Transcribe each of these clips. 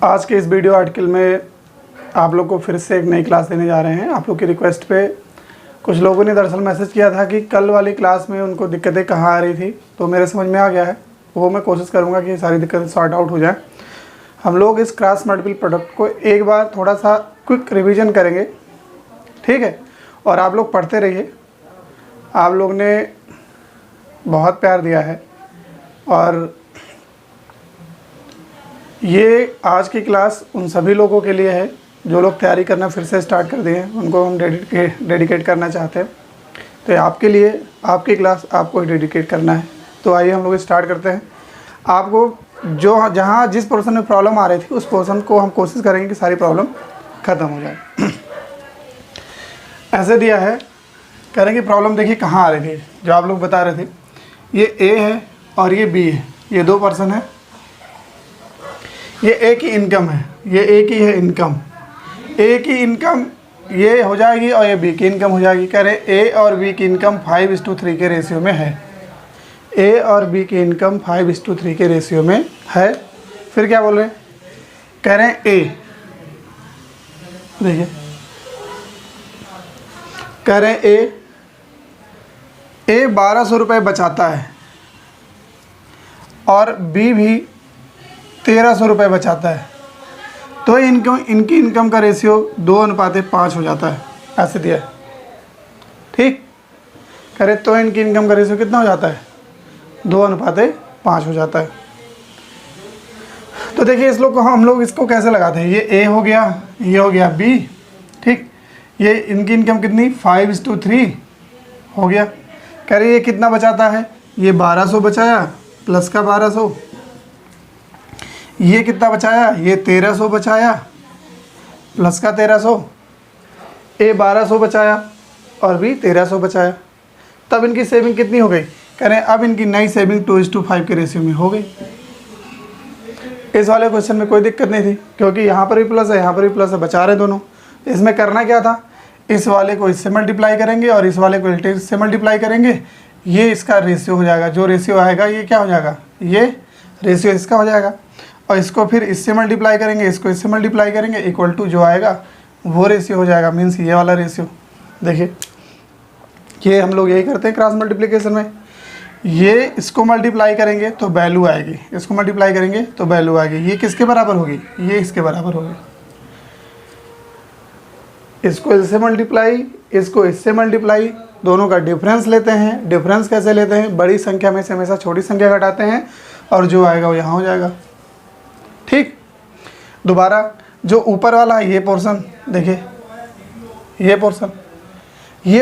आज के इस वीडियो आर्टिकल में आप लोग को फिर से एक नई क्लास देने जा रहे हैं। आप लोग की रिक्वेस्ट पे कुछ लोगों ने दरअसल मैसेज किया था कि कल वाली क्लास में उनको दिक्कतें कहाँ आ रही थी, तो मेरे समझ में आ गया है। वो मैं कोशिश करूँगा कि सारी दिक्कतें सॉर्ट आउट हो जाए। हम लोग इस क्रॉस मल्टीपल प्रोडक्ट को एक बार थोड़ा सा क्विक रिवीजन करेंगे, ठीक है। और आप लोग पढ़ते रहिए। आप लोग ने बहुत प्यार दिया है और ये आज की क्लास उन सभी लोगों के लिए है जो लोग तैयारी करना फिर से स्टार्ट कर दिए हैं, उनको हम डेडिकेट करना चाहते हैं। तो आपके लिए आपकी क्लास आपको डेडिकेट करना है। तो आइए हम लोग स्टार्ट करते हैं। आपको जो जहाँ जिस पोर्शन में प्रॉब्लम आ रही थी उस पोर्शन को हम कोशिश करेंगे कि सारी प्रॉब्लम ख़त्म हो जाए। ऐसे दिया है, करेंगे प्रॉब्लम। देखिए कहाँ आ रही थी, जो आप लोग बता रहे थे। ये ए है और ये बी है, ये दो पर्सन है। ये ए की इनकम है, ये ए की है इनकम। ए की इनकम ये हो जाएगी और ये बी की इनकम हो जाएगी। कह रहे ए और बी की इनकम 5:3 के रेशियो में है। ए और बी की इनकम 5:3 के रेशियो में है। फिर क्या बोल रहे हैं, कह रहे हैं ए, देखिए कह रहे हैं ए 1200 रुपये बचाता है और बी भी 1300 रुपये बचाता है। तो इनकी इनकम का रेशियो 2:5 हो जाता है। ऐसे दिया है, ठीक। करे तो इनकी इनकम का रेशियो कितना हो जाता है, 2:5 हो जाता है। तो देखिए इस लोग को हम लोग इसको कैसे लगाते हैं। ये ए हो गया, ये हो गया बी, ठीक। ये इनकी इनकम कितनी 5:3 हो गया। कह रहे ये कितना बचाता है, ये 1200 बचाया प्लस का 1200। ये कितना बचाया, ये 1300 बचाया प्लस का 1300। ए 1200 बचाया और भी 1300 बचाया। तब इनकी सेविंग कितनी हो गई, कह रहे हैं अब इनकी नई सेविंग 2:5 के रेशियो में हो गई। इस वाले क्वेश्चन में कोई दिक्कत नहीं थी क्योंकि यहाँ पर भी प्लस है, यहाँ पर भी प्लस है, बचा रहे दोनों। इसमें करना क्या था, इस वाले को इससे मल्टीप्लाई करेंगे और इस वाले को इससे मल्टीप्लाई करेंगे। ये इसका रेशियो हो जाएगा। जो रेशियो आएगा ये क्या हो जाएगा, ये रेशियो इसका हो जाएगा। और इसको फिर इससे मल्टीप्लाई करेंगे, इसको इससे मल्टीप्लाई करेंगे, इक्वल टू जो आएगा वो रेशियो हो जाएगा। मीन्स ये वाला रेशियो। देखिए ये हम लोग यही करते हैं क्रॉस मल्टीप्लिकेशन में। ये इसको मल्टीप्लाई करेंगे तो वैल्यू आएगी, इसको मल्टीप्लाई करेंगे तो वैल्यू आएगी। ये किसके बराबर होगी, ये इसके बराबर होगी। इसको इससे मल्टीप्लाई, इसको इससे मल्टीप्लाई, दोनों का डिफरेंस लेते हैं। डिफरेंस कैसे लेते हैं, बड़ी संख्या में से हमेशा छोटी संख्या घटाते हैं और जो आएगा वो यहाँ हो जाएगा, ठीक। दोबारा जो ऊपर वाला है ये पोर्शन, देखिए ये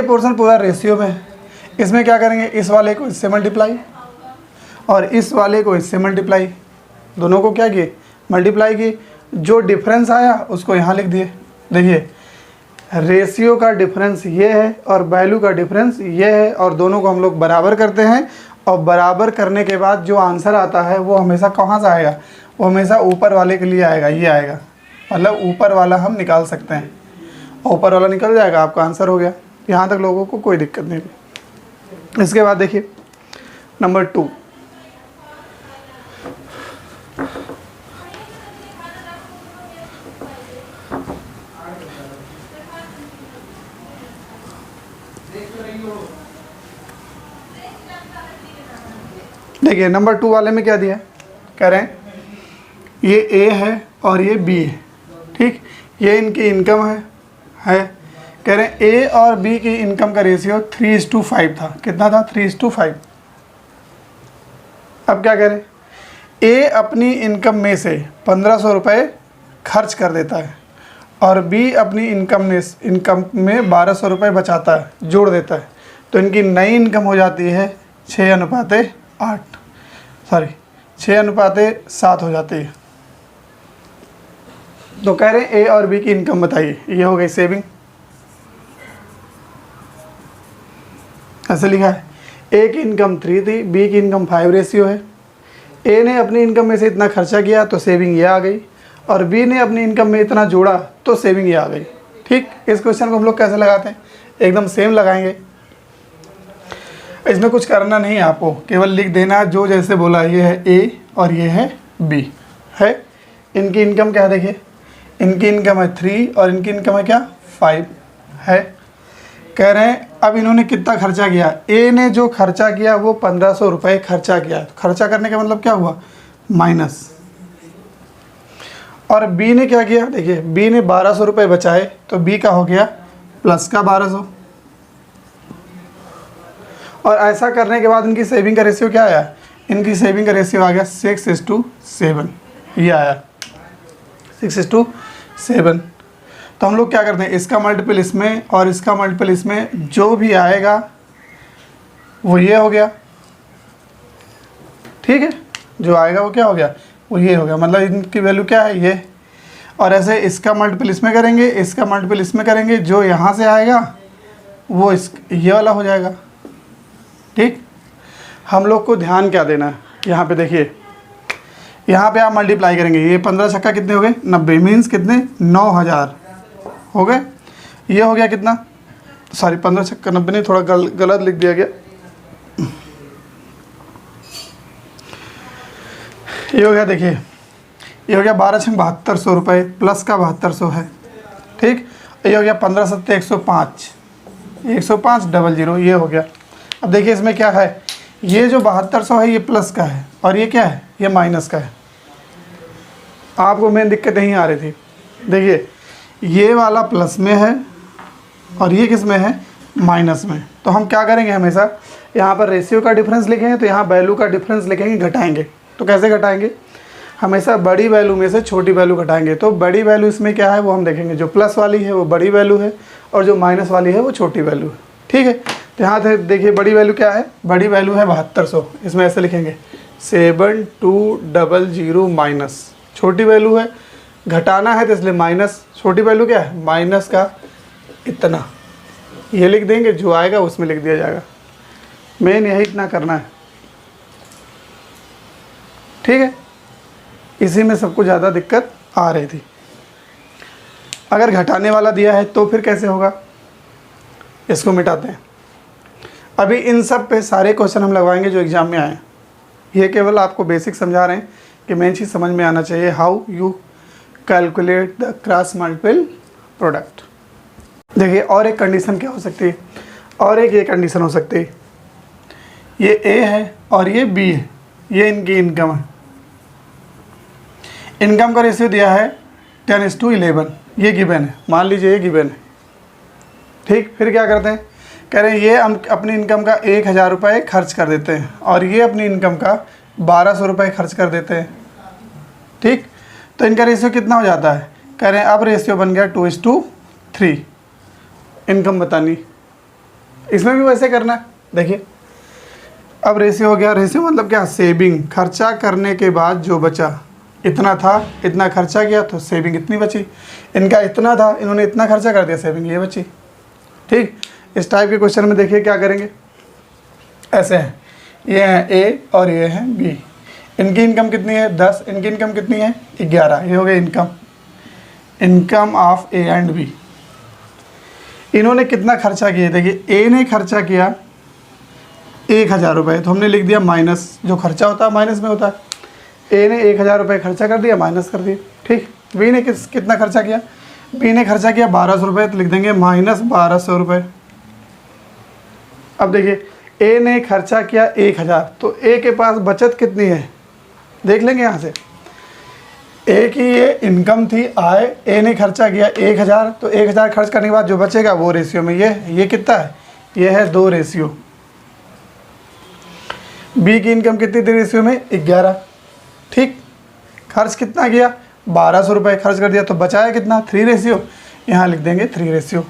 पोर्शन पूरा रेशियो में है। इसमें क्या करेंगे, इस वाले को इससे मल्टीप्लाई और इस वाले को इससे मल्टीप्लाई, दोनों को क्या किए, मल्टीप्लाई किए। जो डिफरेंस आया उसको यहाँ लिख दिए। देखिए रेशियो का डिफरेंस ये है और वैल्यू का डिफरेंस ये है और दोनों को हम लोग बराबर करते हैं। और बराबर करने के बाद जो आंसर आता है वो हमेशा कहाँ से आएगा, वो हमेशा ऊपर वाले के लिए आएगा। ये आएगा, मतलब ऊपर वाला हम निकाल सकते हैं। ऊपर वाला निकल जाएगा, आपका आंसर हो गया। यहाँ तक लोगों को कोई दिक्कत नहीं थी। इसके बाद देखिए नंबर 2। देखिए नंबर 2 वाले में क्या दिया है, कह रहे हैं ये ए है और ये बी है, ठीक। ये इनकी इनकम है। कह रहे हैं ए और बी की इनकम का रेशियो 3:5 था। कितना था, 3:5। अब क्या करें, ए अपनी इनकम में से 1500 रुपये खर्च कर देता है और बी अपनी इनकम में 1200 रुपये बचाता है, जोड़ देता है। तो इनकी नई इनकम हो जाती है 6:7 हो जाती है। तो कह रहे हैं ए और बी की इनकम बताइए। ये हो गई सेविंग। ऐसे लिखा है, ए की इनकम 3 थी, बी की इनकम 5 रेशियो है। ए ने अपनी इनकम में से इतना खर्चा किया तो सेविंग ये आ गई और बी ने अपनी इनकम में इतना जोड़ा तो सेविंग ये आ गई, ठीक। इस क्वेश्चन को हम लोग कैसे लगाते हैं, एकदम सेम लगाएंगे। इसमें कुछ करना नहीं है आपको, केवल लिख देना जो जैसे बोला। ये है ए और ये है बी है। इनकी इनकम क्या है देखिए, इनकी इनकम है 3 और इनकी इनकम है क्या 5 है। कह रहे हैं अब इन्होंने कितना खर्चा किया, ए ने जो खर्चा किया वो 1500 रुपये खर्चा किया। तो खर्चा करने का मतलब क्या हुआ माइनस, और बी ने क्या किया देखिए, बी ने 1200 रुपये बचाए तो बी का हो गया प्लस का 1200। और ऐसा करने के बाद इनकी सेविंग का रेशियो क्या आया, इनकी सेविंग का रेशियो आ गया 6:7, ये आया 6:7। तो हम लोग क्या करते हैं, इसका मल्टीपल इसमें और इसका मल्टीपल इसमें, जो भी आएगा वो ये हो गया, ठीक है, जो आएगा वो क्या हो गया, वो ये हो गया, मतलब इनकी वैल्यू क्या है ये। और ऐसे इसका मल्टीपल इसमें करेंगे, इसका मल्टीपल इसमें करेंगे, जो यहाँ से आएगा वो ये वाला हो जाएगा, ठीक। हम लोग को ध्यान क्या देना है, यहाँ पे देखिए, यहाँ पे आप मल्टीप्लाई करेंगे, ये 15 छक्का कितने हो गए 90, मीन्स कितने 9000 हो गए। ये हो गया कितना, सॉरी 15 छक्का 90 नहीं, थोड़ा गलत लिख दिया गया, ये हो गया देखिए, ये हो गया 12×7200 रुपये प्लस का 7200 है, ठीक। ये हो गया 15×7 105, 10500, ये हो गया। अब देखिए इसमें क्या है, ये जो 7200 है ये प्लस का है और ये क्या है, ये माइनस का है। आपको मेन दिक्कत यहीं आ रही थी, देखिए ये वाला प्लस में है और ये किस में है, माइनस में। तो हम क्या करेंगे, हमेशा यहाँ पर रेशियो का डिफरेंस लिखेंगे तो यहाँ वैल्यू का डिफरेंस लिखेंगे, घटाएंगे। तो कैसे घटाएंगे, हमेशा बड़ी वैल्यू में से छोटी वैल्यू घटाएंगे। तो बड़ी वैल्यू इसमें क्या है वो हम देखेंगे, जो प्लस वाली है वो बड़ी वैल्यू है और जो माइनस वाली है वो छोटी वैल्यू है, ठीक है। तो यहाँ से देखिए बड़ी वैल्यू क्या है, बड़ी वैल्यू है 7200, इसमें ऐसे लिखेंगे 7200 माइनस, छोटी वैल्यू है घटाना है तो इसलिए माइनस, छोटी वैल्यू क्या है माइनस का इतना, ये लिख देंगे, जो आएगा उसमें लिख दिया जाएगा। मेन यही इतना करना है, ठीक है। इसी में सबको ज़्यादा दिक्कत आ रही थी। अगर घटाने वाला दिया है तो फिर कैसे होगा, इसको मिटाते हैं। अभी इन सब पे सारे क्वेश्चन हम लगवाएंगे जो एग्ज़ाम में आए। ये केवल आपको बेसिक समझा रहे हैं कि मेन चीज़ समझ में आना चाहिए, how you calculate the cross multiple product. देखिए और एक कंडीशन क्या हो सकती है, और एक ये कंडीशन हो सकती है, ये ए है और ये बी है, ये इनकी इनकम है, इनकम का रेशियो दिया है 10:11, ये गिवन है, मान लीजिए ये गिवन है, ठीक। फिर क्या करते हैं, कह रहे हैं ये हम अपनी इनकम का 1000 रुपये खर्च कर देते हैं और ये अपनी इनकम का 1200 रुपये खर्च कर देते हैं, ठीक। तो इनका रेशियो कितना हो जाता है, कह रहे हैं अब रेशियो बन गया 2:3, इनकम बतानी। इसमें भी वैसे करना है, देखिए अब रेशियो हो गया, रेशियो मतलब क्या, सेविंग, खर्चा करने के बाद जो बचा, इतना था, इतना खर्चा किया तो सेविंग इतनी बची, इनका इतना था, इन्होंने इतना खर्चा कर दिया, सेविंग ये बची, ठीक। इस टाइप के क्वेश्चन में देखिए क्या करेंगे, ऐसे हैं, ये हैं ए और ये हैं बी, इनकी इनकम कितनी है 10, इनकी इनकम कितनी है 11, ये हो गया income, income of A and B. इन्होंने कितना खर्चा किया, देखिए ए ने खर्चा किया 1000 रुपये, तो हमने लिख दिया माइनस, जो खर्चा होता है माइनस में होता है, ए ने 1000 रुपये खर्चा कर दिया, माइनस कर दिया, ठीक। बी ने कितना खर्चा किया, बी ने खर्चा किया 1200 रुपये, तो लिख देंगे माइनस 1200 रुपये। अब देखिए ए ने खर्चा किया 1000, तो ए के पास बचत कितनी है देख लेंगे यहाँ से, ए की ये इनकम थी आय, ए ने खर्चा किया 1000, तो 1000 खर्च करने के बाद जो बचेगा वो रेशियो में ये कितना है, ये है 2 रेशियो। बी की इनकम कितनी थी रेशियो में 11, ठीक। खर्च कितना किया 1200 रुपये खर्च कर दिया, तो बचाया कितना 3 रेशियो, यहाँ लिख देंगे 3 रेशियो।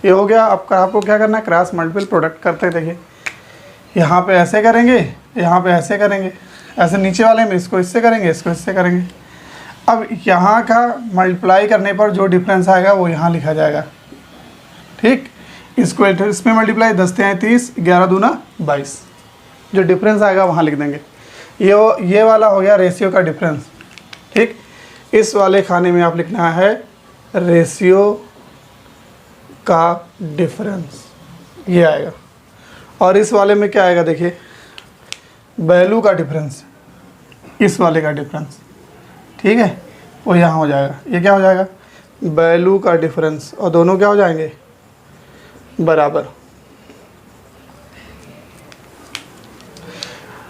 ये हो गया। आपको क्या करना है, क्रॉस मल्टीपल प्रोडक्ट करते हैं। देखिए यहाँ पे ऐसे करेंगे, यहाँ पे ऐसे करेंगे, ऐसे नीचे वाले में इसको इससे करेंगे, इसको इससे करेंगे। अब यहाँ का मल्टीप्लाई करने पर जो डिफरेंस आएगा वो यहाँ लिखा जाएगा, ठीक। इसको इसमें मल्टीप्लाई 10 × 30, 11 दूना 22, जो डिफरेंस आएगा वहाँ लिख देंगे। ये वाला हो गया रेशियो का डिफरेंस, ठीक। इस वाले खाने में आप लिखना है रेशियो का डिफरेंस, ये आएगा। और इस वाले में क्या आएगा, देखिए वैल्यू का डिफरेंस, इस वाले का डिफरेंस, ठीक है, वो यहाँ हो जाएगा। ये क्या हो जाएगा, वैल्यू का डिफरेंस, और दोनों क्या हो जाएंगे, बराबर।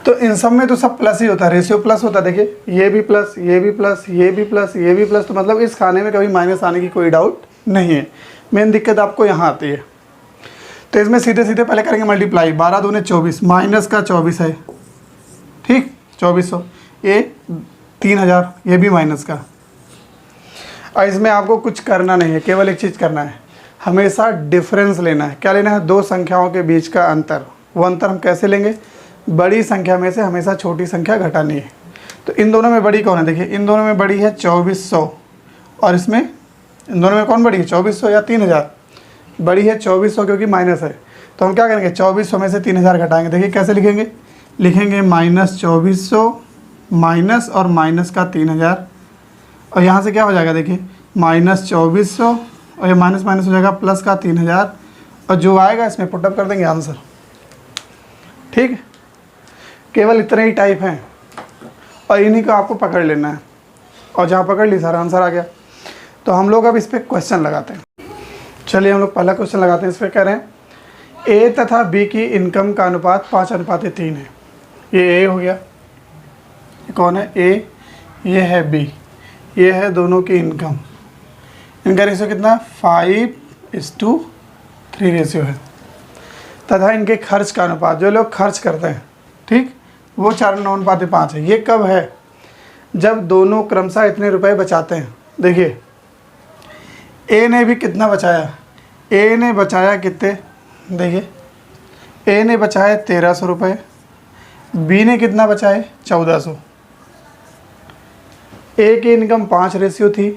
तो इन सब में तो सब प्लस ही होता है, रेशियो प्लस होता है। देखिए ये भी प्लस, ये भी प्लस, ये भी प्लस, ये भी प्लस, तो मतलब इस खाने में कभी माइनस आने की कोई डाउट नहीं है। मेन दिक्कत आपको यहाँ आती है। तो इसमें सीधे सीधे पहले करेंगे मल्टीप्लाई, 12 दूने 24, माइनस का 24 है, ठीक, 2400, ये 3000, ये भी माइनस का। और इसमें आपको कुछ करना नहीं है, केवल एक चीज़ करना है, हमेशा डिफरेंस लेना है। क्या लेना है, दो संख्याओं के बीच का अंतर। वो अंतर हम कैसे लेंगे, बड़ी संख्या में से हमेशा छोटी संख्या घटानी है। तो इन दोनों में बड़ी कौन है, देखिए इन दोनों में बड़ी है 2400, और इसमें इन दोनों में कौन बड़ी है, 2400 या 3000, बड़ी है 2400 क्योंकि माइनस है। तो हम क्या करेंगे, 2400 में से 3000 घटाएंगे। देखिए कैसे लिखेंगे, लिखेंगे माइनस 2400 माइनस और माइनस का 3000, और यहाँ से क्या हो जाएगा, देखिए माइनस 2400 और ये माइनस माइनस हो जाएगा प्लस का 3000, और जो आएगा इसमें पुटअप कर देंगे आंसर। ठीक है, केवल इतने ही टाइप हैं और इन्हीं को आपको पकड़ लेना है, और जहाँ पकड़ ली सारा आंसर आ गया। तो हम लोग अब इस पर क्वेश्चन लगाते हैं। चलिए हम लोग पहला क्वेश्चन लगाते हैं। इस पर कह रहे हैं ए तथा बी की इनकम का अनुपात 5:3 है। ये ए हो गया, ये कौन है, ए, ये है बी, ये है दोनों की इनकम। इनका रेशियो कितना, 5:3 रेशियो है। तथा इनके खर्च का अनुपात, जो लोग खर्च करते हैं, ठीक, वो 4:9:5 है। ये कब है, जब दोनों क्रमशः इतने रुपए बचाते हैं। देखिए ए ने भी कितना बचाया, ए ने बचाया कितने, देखिए ए ने बचाए 1300 रुपये, बी ने कितना बचाए 1400। ए की इनकम 5 रेशियो थी,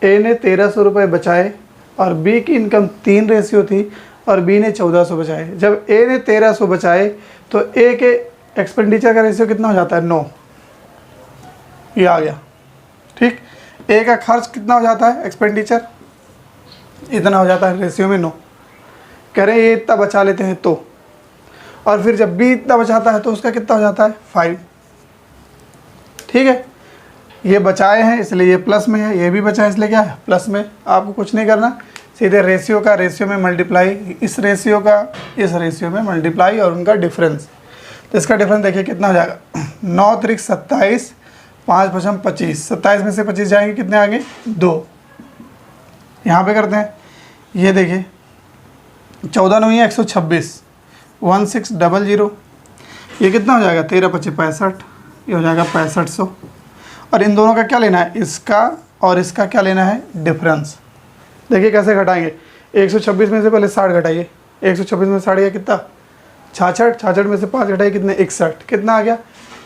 ए ने 1300 रुपये बचाए, और बी की इनकम 3 रेशियो थी और बी ने 1400 बचाए। जब ए ने 1300 बचाए तो ए के एक्सपेंडिचर का रेशियो कितना हो जाता है, 9, ये आ गया। ठीक, ए का खर्च कितना हो जाता है, एक्सपेंडिचर इतना हो जाता है, रेशियो में 9। कह रहे हैं ये इतना बचा लेते हैं तो, और फिर जब बी इतना बचाता है तो उसका कितना हो जाता है, 5। ठीक है, ये बचाए हैं इसलिए ये प्लस में है, ये भी बचा है इसलिए क्या है, प्लस में। आपको कुछ नहीं करना, सीधे रेशियो का रेशियो में मल्टीप्लाई, इस रेशियो का इस रेशियो में मल्टीप्लाई, और उनका डिफरेंस। तो इसका डिफरेंस देखिए कितना हो जाएगा, 9 त्रिक 27, 5 पचम 25, 27 में से 25 जाएंगे, कितने आएंगे, 2। यहाँ पे करते हैं, ये देखिए 14 9 126, 1600, ये कितना हो जाएगा, 13 25 65, ये हो जाएगा 6500। और इन दोनों का क्या लेना है, इसका और इसका क्या लेना है, डिफरेंस। देखिए कैसे घटाएंगे, 126 में से पहले 60 घटाइए, 126 में 60 गया कितना, 66, 66 में से 5 घटाइए कितने, 61, कितना आ गया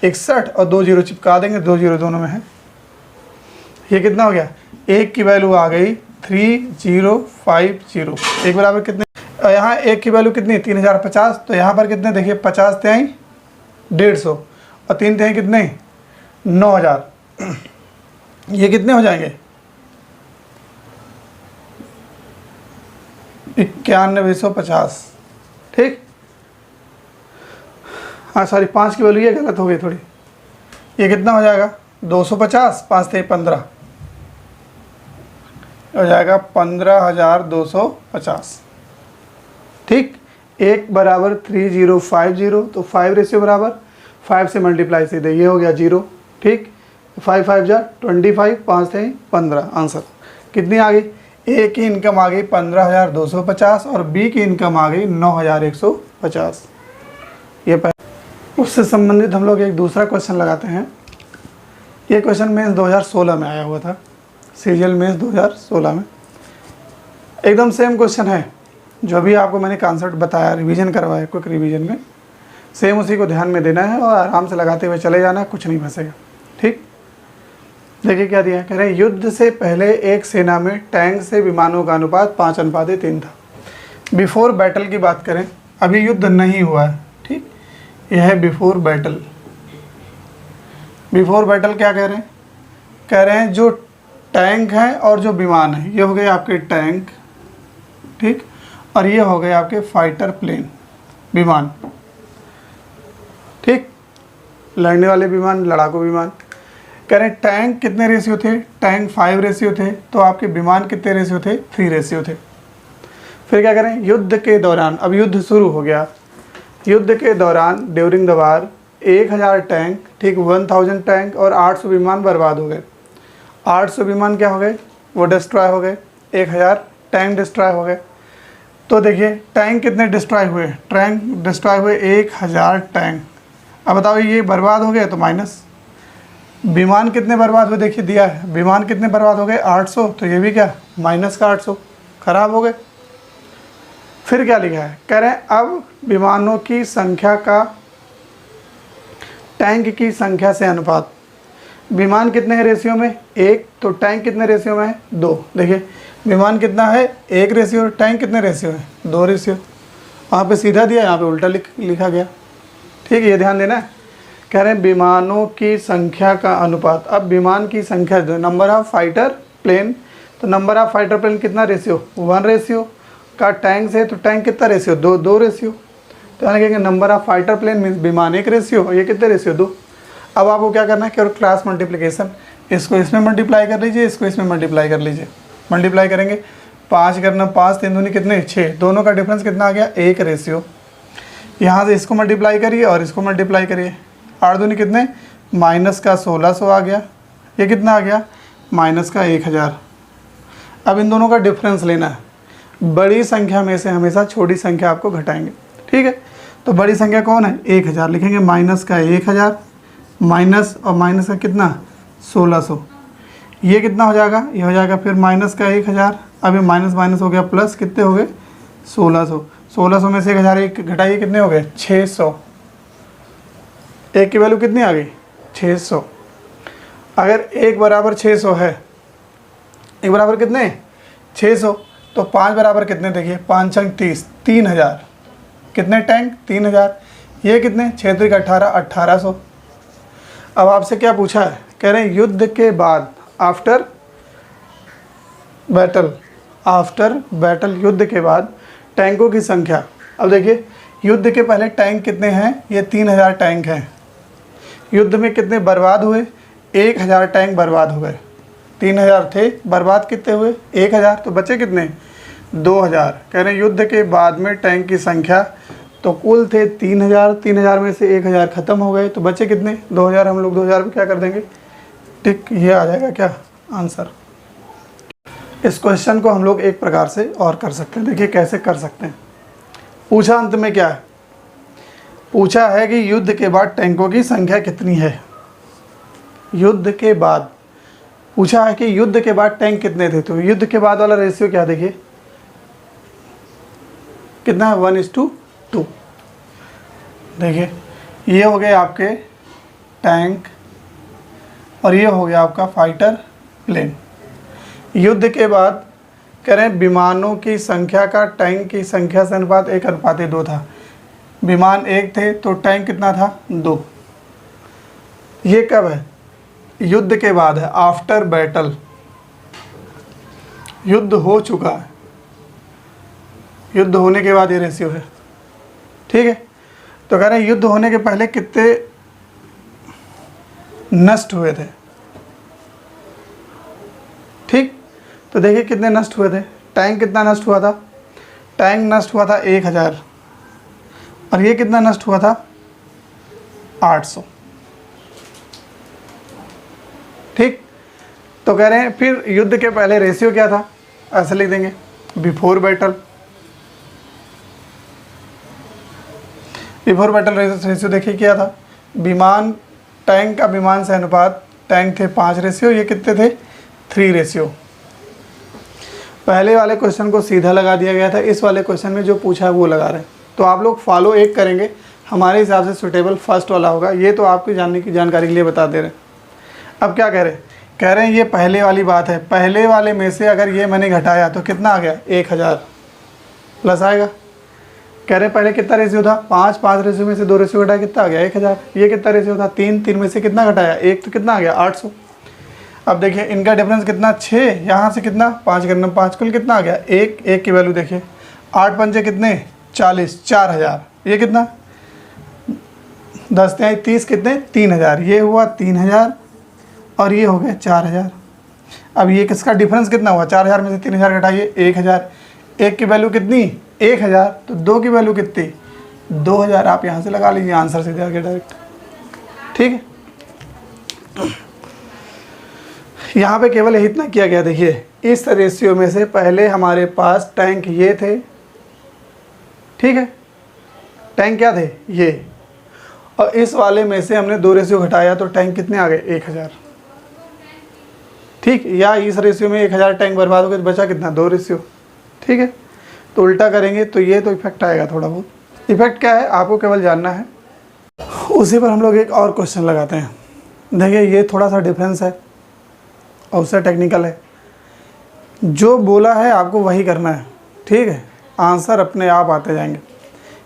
61, और 2 जीरो चिपका देंगे, 2 जीरो दोनों में है। ये कितना हो गया, एक की वैल्यू आ गई 3050, एक बराबर कितने, यहाँ एक की वैल्यू कितनी, 3050, तो यहाँ पर कितने, देखिए 50 तिहाई 150, और 3 तिहाई कितने, 9000। ये कितने हो जाएंगे, 9150। ठीक, हाँ सॉरी 5 की वैल्यू ये गलत हो गई थोड़ी, ये कितना हो जाएगा, 250, 5 थे 15, हो जाएगा 15250। ठीक, एक बराबर 3050, तो 5 रेशियो बराबर 5 से मल्टीप्लाई सीधे, ये हो गया 0। ठीक, 5 5 जा 25, 5 थे 15, आंसर कितनी आ गई, ए की इनकम आ गई 15250 और बी की इनकम आ गई 9150। ये उससे संबंधित हम लोग एक दूसरा क्वेश्चन लगाते हैं। ये क्वेश्चन मेंस 2016 में आया हुआ था, सीजीएल मेंस 2016 में। एकदम सेम क्वेश्चन है, जो भी आपको मैंने कॉन्सेप्ट बताया, रिवीजन करवाया, क्विक रिवीजन में, सेम उसी को ध्यान में देना है और आराम से लगाते हुए चले जाना, कुछ नहीं फंसेगा। ठीक, देखिए क्या दिया है, कह रहे हैं युद्ध से पहले एक सेना में टैंक से विमानों का अनुपात 5:3 था। बिफोर बैटल की बात करें, अभी युद्ध नहीं हुआ है। ठीक, यह है बिफोर बैटल। बिफोर बैटल क्या कह रहे हैं, कह रहे हैं जो टैंक है और जो विमान है, ये हो गए आपके टैंक, ठीक, और ये हो गए आपके फाइटर प्लेन, विमान। ठीक, लड़ने वाले विमान, लड़ाकू विमान। कह रहे हैं टैंक कितने रेशियो थे, टैंक 5 रेशियो थे, तो आपके विमान कितने रेशियो थे, 3 रेशियो थे। फिर क्या करें, युद्ध के दौरान, अब युद्ध शुरू हो गया, युद्ध के दौरान ड्यूरिंग द वार 1000 टैंक, ठीक 1000 टैंक और 800 विमान बर्बाद हो गए। 800 विमान क्या हो गए, वो डिस्ट्रॉय हो गए, 1000 टैंक डिस्ट्रॉय हो गए। तो देखिए टैंक कितने डिस्ट्रॉय हुए, टैंक डिस्ट्रॉय हुए 1000 टैंक। अब बताओ ये बर्बाद हो गए तो माइनस, विमान कितने बर्बाद हुए, देखिए दिया है, विमान कितने बर्बाद हो गए 800, तो ये भी क्या माइनस का 800 खराब हो गए। फिर क्या लिखा है, कह रहे हैं अब विमानों की संख्या का टैंक की संख्या से अनुपात, विमान कितने हैं रेशियो में 1, तो टैंक कितने रेशियो में है 2। देखिए विमान कितना है 1 रेशियो, टैंक कितने रेशियो है 2 रेशियो। वहाँ पे सीधा दिया, यहाँ पे उल्टा लिखा गया, ठीक है, ये ध्यान देना है। कह रहे हैं विमानों की संख्या का अनुपात, अब विमान की संख्या जो नंबर ऑफ फाइटर प्लेन, तो नंबर ऑफ फाइटर प्लेन कितना रेशियो 1 रेशियो का, टैंक से तो टैंक कितना रेशियो 2 रेशियो, तो यानी कहेंगे number of fighter plane means विमान 1 रेशियो, ये कितने रेशियो 2। अब आपको क्या करना है, केवल क्लास मल्टीप्लिकेशन, इसको इसमें मल्टीप्लाई कर लीजिए, इसको इसमें मल्टीप्लाई कर लीजिए। मल्टीप्लाई करेंगे 5 करना 5 3 दूनी कितने 6, दोनों का डिफरेंस कितना आ गया 1 रेशियो। यहाँ से इसको मल्टीप्लाई करिए और इसको मल्टीप्लाई करिए, 8 दूनी कितने माइनस का 1600 आ गया, ये कितना आ गया माइनस का 1000। अब इन दोनों का डिफरेंस लेना है, बड़ी संख्या में से हमेशा छोटी संख्या आपको घटाएंगे, ठीक है। तो बड़ी संख्या कौन है 1000, लिखेंगे माइनस का 1000 माइनस और माइनस का कितना 1600, ये कितना हो जाएगा, ये हो जाएगा फिर माइनस का 1000। अब ये माइनस माइनस हो गया प्लस, कितने हो गए 1600, 1600 में से 1000 एक घटाइए, कितने हो गए 600, एक की वैल्यू कितनी आ गई 600। अगर एक बराबर 600 है, एक बराबर कितने 600, तो 5 बराबर कितने, देखिए 5 अंक 30, 3000, कितने टैंक 3000, ये कितने 6 3 18, 1800। अब आपसे क्या पूछा है, कह रहे हैं युद्ध के बाद, आफ्टर बैटल, युद्ध के बाद टैंकों की संख्या। अब देखिए युद्ध के पहले टैंक कितने हैं, ये 3000 टैंक हैं, युद्ध में कितने बर्बाद हुए 1000 टैंक बर्बाद हुए, 3000 थे बर्बाद कितने हुए 1000, तो बचे कितने 2000। कह रहे हैं युद्ध के बाद में टैंक की संख्या, तो कुल थे 3000, 3000 में से 1000 ख़त्म हो गए, तो बचे कितने 2000। हम लोग 2000 में क्या कर देंगे टिक, ये आ जाएगा क्या आंसर। इस क्वेश्चन को हम लोग एक प्रकार से और कर सकते हैं, देखिए कैसे कर सकते हैं। पूछा अंत में क्या है, पूछा है कि युद्ध के बाद टैंकों की संख्या कितनी है। युद्ध के बाद पूछा है कि युद्ध के बाद टैंक कितने थे, तो युद्ध के बाद वाला रेशियो क्या देखिए कितना है 1:2। देखिए ये हो गए आपके टैंक और ये हो गया आपका फाइटर प्लेन। युद्ध के बाद कह रहे हैं विमानों की संख्या का टैंक की संख्या से अनुपात 1:2 था। विमान 1 थे तो टैंक कितना था 2। ये कब है, युद्ध के बाद है, आफ्टर बैटल, युद्ध हो चुका है, युद्ध होने के बाद ये रेशियो है, ठीक है। तो कह रहे हैं युद्ध होने के पहले कितने नष्ट हुए थे, ठीक। तो देखिए कितने नष्ट हुए थे, टैंक कितना नष्ट हुआ था, टैंक नष्ट हुआ था 1000 और ये कितना नष्ट हुआ था 800, ठीक। तो कह रहे हैं फिर युद्ध के पहले रेशियो क्या था, ऐसे लिख देंगे before battle, before battle ratio देखिए क्या था, विमान टैंक का विमान से अनुपात, टैंक थे 5 रेशियो, ये कितने थे 3 रेशियो। पहले वाले क्वेश्चन को सीधा लगा दिया गया था, इस वाले क्वेश्चन में जो पूछा है वो लगा रहे हैं। तो आप लोग फॉलो एक करेंगे, हमारे हिसाब से सुटेबल फर्स्ट वाला होगा, ये तो आपकी जानने की जानकारी के लिए बता दे रहे हैं। अब क्या कह रहे हैं, कह रहे हैं ये पहले वाली बात है, पहले वाले में से अगर ये मैंने घटाया तो कितना आ गया 1000 प्लस आएगा। कह रहे हैं पहले कितना रेशियो था 5 रेशियो में से 2 रेशियो घटाया कितना आ गया 1000। ये कितना रेशियो था 3 में से कितना घटाया 1, तो कितना आ गया 800। अब देखिए इनका डिफरेंस कितना 6, यहाँ से कितना 5 करना 5, कुल कितना आ गया 1 की वैल्यू देखिए 8 पंजे कितने 40, 4000, ये कितना 10 30 कितने 3000, ये हुआ 3000 और ये हो गए 4000। अब ये किसका डिफरेंस कितना हुआ, 4000 में से 3000 घटाइए 1000, एक की वैल्यू कितनी 1000, तो 2 की वैल्यू कितनी 2000। आप यहाँ से लगा लीजिए आंसर सीधे आगे डायरेक्ट। ठीक है, यहाँ पे केवल यही इतना किया गया। देखिए इस रेशियो में से पहले हमारे पास टैंक ये थे, ठीक है, टैंक क्या थे ये, और इस वाले में से हमने 2 रेशियो घटाया तो टैंक कितने आ गए 1000। ठीक, या इस रेशियो में 1000 टैंक बर्बाद हो गए तो बचा कितना 2 रेशियो। ठीक है, तो उल्टा करेंगे तो ये तो इफेक्ट आएगा थोड़ा बहुत। इफेक्ट क्या है आपको केवल जानना है। उसी पर हम लोग एक और क्वेश्चन लगाते हैं। देखिए ये थोड़ा सा डिफरेंस है और उससे टेक्निकल है, जो बोला है आपको वही करना है। ठीक है, आंसर अपने आप आते जाएंगे।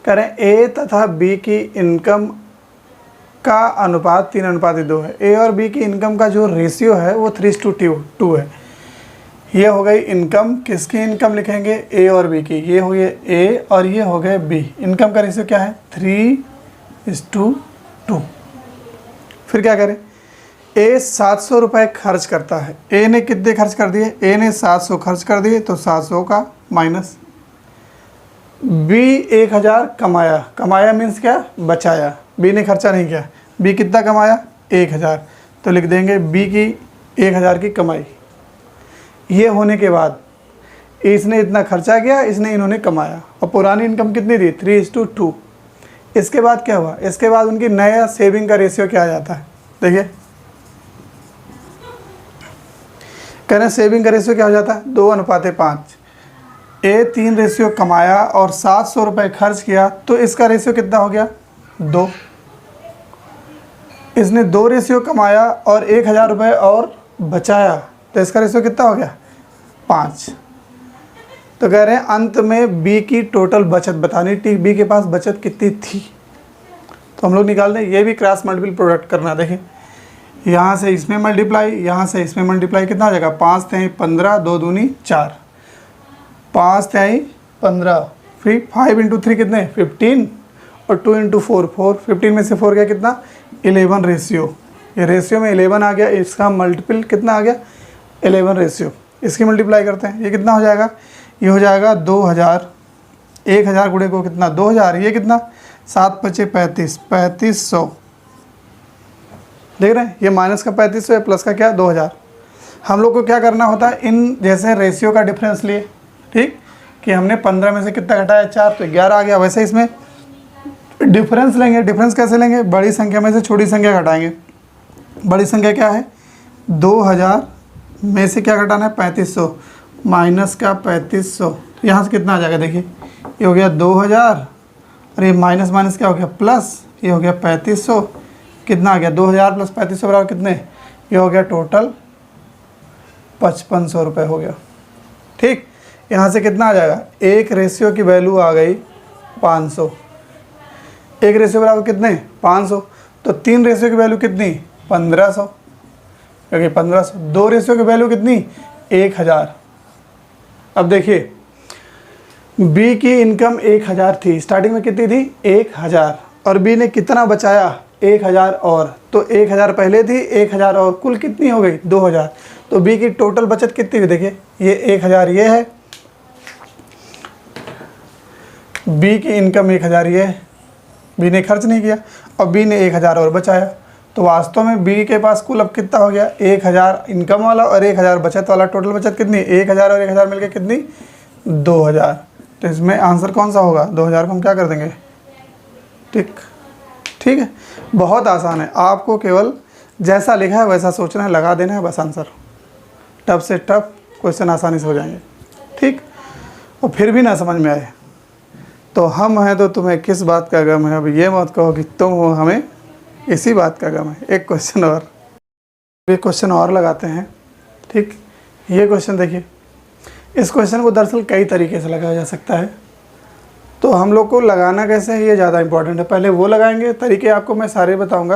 कह रहे हैं ए तथा बी की इनकम का अनुपात 3:2 है। ए और बी की इनकम का जो रेशियो है वो 3:2 है। ये हो गई इनकम, किसकी इनकम लिखेंगे ए और बी की, ये हो गए ए और ये हो गए बी। इनकम का रेशियो क्या है 3:2। फिर क्या करें, ए 700 रुपये खर्च करता है। ए ने कितने खर्च कर दिए, ए ने 700 खर्च कर दिए तो 700 का माइनस। बी 1000 कमाया, कमाया मीन्स क्या बचाया, बी ने खर्चा नहीं किया। बी कितना कमाया 1000, तो लिख देंगे बी की 1000 की कमाई। ये होने के बाद इसने इतना खर्चा किया, इसने इन्होंने कमाया, और पुरानी इनकम कितनी थी 3:2। इसके बाद क्या हुआ, इसके बाद उनकी नया सेविंग का रेशियो क्या आ जाता है। देखिए कह रहे हैं सेविंग का रेशियो क्या हो जाता है 2:5। ए 3 रेशियो कमाया और 700 रुपये खर्च किया तो इसका रेशियो कितना हो गया 2। इसने 2 रेशियो कमाया और 1000 रुपये और बचाया तो इसका रेशियो कितना हो गया 5। तो कह रहे हैं अंत में बी की टोटल बचत बतानी थी, बी के पास बचत कितनी थी। तो हम लोग निकाल दें, ये भी क्रॉस मल्टीपल प्रोडक्ट करना। देखें यहाँ से इसमें मल्टीप्लाई, यहाँ से इसमें मल्टीप्लाई, कितना हो जाएगा 5 3 15, 2 दूनी 4, 5 3 15, फिर 5 × 3 कितने 15, और 2 × 4 4, 15 में से 4 गया कितना 11 रेशियो। ये रेशियो में 11 आ गया, इसका मल्टीपल कितना आ गया 11 रेशियो। इसकी मल्टीप्लाई करते हैं, ये कितना हो जाएगा, ये हो जाएगा 2000, 1000 गुणे को कितना 2000, ये कितना 7 × 5 = 35, 3500। देख रहे हैं, ये माइनस का 3500 है, प्लस का क्या 2000। हम लोग को क्या करना होता है, इन जैसे रेशियो का डिफरेंस लिए, ठीक, कि हमने 15 में से कितना घटाया 4 तो 11 आ गया। वैसे इसमें डिफरेंस लेंगे, डिफरेंस कैसे लेंगे, बड़ी संख्या में से छोटी संख्या घटाएंगे। बड़ी संख्या क्या है 2000 में से क्या घटाना है 3500, माइनस का 3500, तो यहाँ से कितना आ जाएगा, देखिए ये हो गया 2000 और ये माइनस माइनस क्या हो गया प्लस, ये हो गया 3500, कितना आ गया 2000 + 3500 बराबर कितने, ये हो गया टोटल 5500 रुपये हो गया। ठीक, यहाँ से कितना आ जाएगा, एक रेशियो की वैल्यू आ गई 500, एक रेशियो बराबर कितने 500, तो 3 रेशियो की वैल्यू कितनी 1500, क्योंकि 1500, 2 रेशियो की वैल्यू कितनी 1000। अब देखिए बी की इनकम 1000 थी, स्टार्टिंग में कितनी थी 1000, और बी ने कितना बचाया 1000 और, तो 1000 पहले थी 1000 और, कुल कितनी हो गई 2000। तो बी की टोटल बचत कितनी हुई, देखिए ये 1000 ये है, बी की इनकम 1000 ये है, बी ने खर्च नहीं किया और बी ने 1000 और बचाया। तो वास्तव में बी के पास कुल अब कितना हो गया 1000 इनकम वाला और 1000 बचत वाला, टोटल बचत कितनी 1000 और 1000 मिलकर कितनी 2000। तो इसमें आंसर कौन सा होगा 2000 को हम क्या कर देंगे टिक। ठीक है, बहुत आसान है, आपको केवल जैसा लिखा है वैसा सोचना है, लगा देना है बस आंसर। टफ से टफ क्वेश्चन आसानी से हो जाएंगे। ठीक, और फिर भी ना समझ में आए तो हम हैं तो तुम्हें किस बात का गम है, अब ये मत कहो कि तुम हो, हमें इसी बात का गम है। एक क्वेश्चन और, एक क्वेश्चन और लगाते हैं। ठीक, ये क्वेश्चन देखिए, इस क्वेश्चन को दरअसल कई तरीके से लगाया जा सकता है, तो हम लोग को लगाना कैसे है ये ज़्यादा इंपॉर्टेंट है। पहले वो लगाएंगे, तरीके आपको मैं सारे बताऊंगा,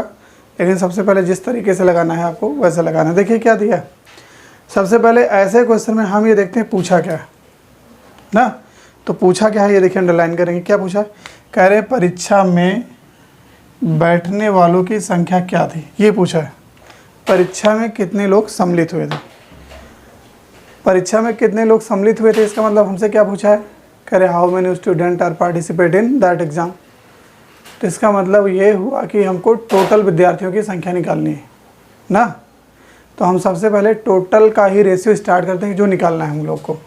लेकिन सबसे पहले जिस तरीके से लगाना है आपको वैसे लगाना है। देखिए क्या दिया, सबसे पहले ऐसे क्वेश्चन में हम ये देखते हैं पूछा क्या है ना, तो पूछा क्या है ये देखिए, अंडरलाइन करेंगे। क्या पूछा, कह रहे परीक्षा में बैठने वालों की संख्या क्या थी, ये पूछा है। परीक्षा में कितने लोग सम्मिलित हुए थे। परीक्षा में कितने लोग सम्मिलित हुए थे, इसका मतलब हमसे क्या पूछा है, कह रहे how many student are participate in that exam. तो इसका मतलब ये हुआ कि हमको टोटल विद्यार्थियों की संख्या निकालनी है ना। तो हम सबसे पहले टोटल का ही रेशियो स्टार्ट करते हैं जो निकालना है हम लोग को।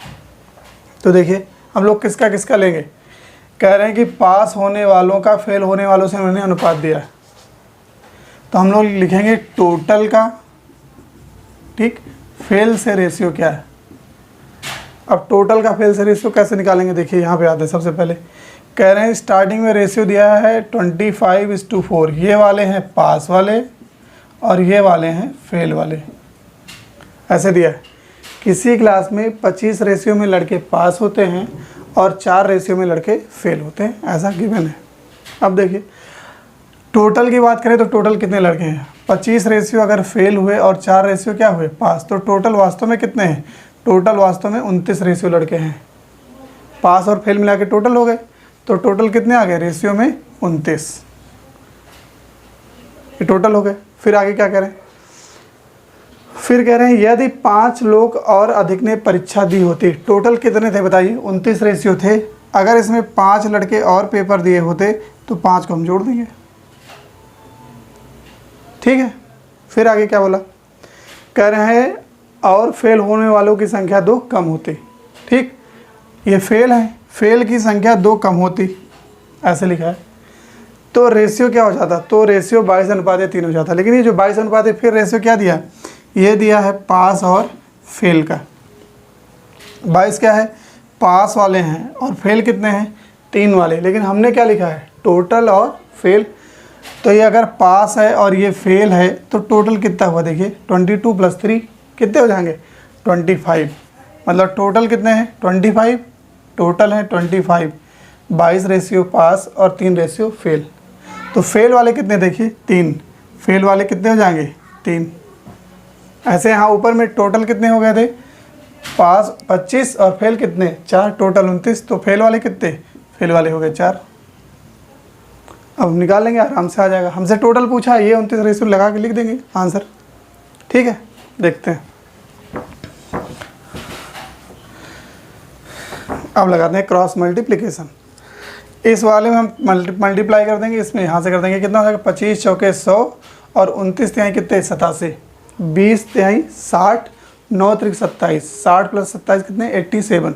तो देखिए हम लोग किसका किसका लेंगे, कह रहे हैं कि पास होने वालों का फेल होने वालों से उन्होंने अनुपात दिया है। तो हम लोग लिखेंगे टोटल का, ठीक, फेल से रेशियो क्या है। अब टोटल का फेल से रेशियो कैसे निकालेंगे, देखिए यहाँ पे आते हैं। सबसे पहले कह रहे हैं स्टार्टिंग में रेशियो दिया है 25:4, ये वाले हैं पास वाले और ये वाले हैं फेल वाले, ऐसे दिया है। किसी क्लास में 25 रेशियो में लड़के पास होते हैं और 4 रेशियो में लड़के फेल होते हैं, ऐसा गिवन है। अब देखिए टोटल की बात करें तो टोटल कितने लड़के हैं, 25 रेशियो अगर फेल हुए और 4 रेशियो क्या हुए पास, तो टोटल वास्तव में कितने हैं, टोटल वास्तव में 29 रेशियो लड़के हैं। पास और फेल मिला के टोटल हो गए, तो टोटल कितने आ गए, रेशियो में 29, ये टोटल हो गए। फिर आगे क्या कह रहे हैं, फिर कह रहे हैं यदि 5 लोग और अधिक ने परीक्षा दी होती, टोटल कितने थे बताइए, 29 रेशियो थे। अगर इसमें 5 लड़के और पेपर दिए होते तो 5 को हम जोड़ देंगे, ठीक है। फिर आगे क्या बोला, कह रहे हैं और फेल होने वालों की संख्या 2 कम होती, ठीक, ये फेल है, फेल की संख्या 2 कम होती, ऐसे लिखा है। तो रेशियो क्या हो जाता, तो रेशियो 22:3 हो जाता। लेकिन ये जो 22 फिर रेशियो क्या दिया, ये दिया है पास और फेल का। 22 क्या है, पास वाले हैं और फेल कितने हैं, 3 वाले। लेकिन हमने क्या लिखा है, टोटल और फेल। तो ये अगर पास है और ये फेल है तो टोटल कितना हुआ, देखिए 22 + 3 कितने हो जाएंगे, 25। मतलब टोटल कितने हैं, 25, टोटल है 25, 22 रेशियो पास और 3 रेशियो फेल। तो फेल वाले कितने, देखिए 3, फेल वाले कितने हो जाएंगे, 3। ऐसे यहाँ ऊपर में टोटल कितने हो गए थे, पास 25 और फेल कितने, 4, टोटल 29। तो फेल वाले कितने, फेल वाले हो गए 4। अब निकाल लेंगे, आराम से आ जाएगा। हमसे टोटल पूछा है, ये 29 रेशियो लगा के लिख देंगे आंसर, ठीक है। देखते हैं, अब लगाते हैं क्रॉस मल्टीप्लिकेशन। इस वाले में हम मल्टीप्लाई कर देंगे, इसमें यहाँ से कर देंगे, कितना हो जाएगा, 25 चौके 100 और 29 तिहाई कितने, 87, 20 तिहाई 60, 9 त्रिक 27, 60 + 27 कितने, 87।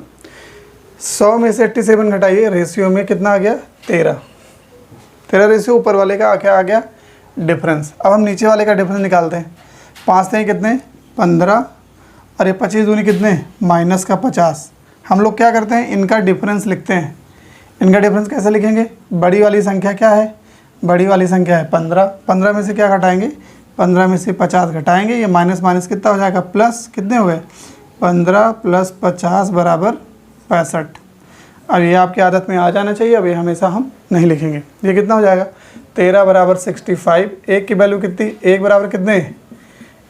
100 में से 87 घटाइए, रेशियो में कितना आ गया, 13 रेशियो ऊपर वाले का क्या आ गया, डिफरेंस। अब हम नीचे वाले का डिफरेंस निकालते हैं। 5 तिहाई कितने, 15 और ये 25 दूनी कितने, -50। हम लोग क्या करते हैं, इनका डिफरेंस लिखते हैं। इनका डिफरेंस कैसे लिखेंगे, बड़ी वाली संख्या क्या है, बड़ी वाली संख्या है 15, 15 में से क्या घटाएंगे, 15 में से 50 घटाएंगे, ये माइनस माइनस कितना हो जाएगा, प्लस कितने हो गए, 15 + 50 = 65। अब ये आपकी आदत में आ जाना चाहिए, अब ये हमेशा हम नहीं लिखेंगे। ये कितना हो जाएगा, 13 = 65। एक की वैल्यू कितनी, 1 बराबर कितने,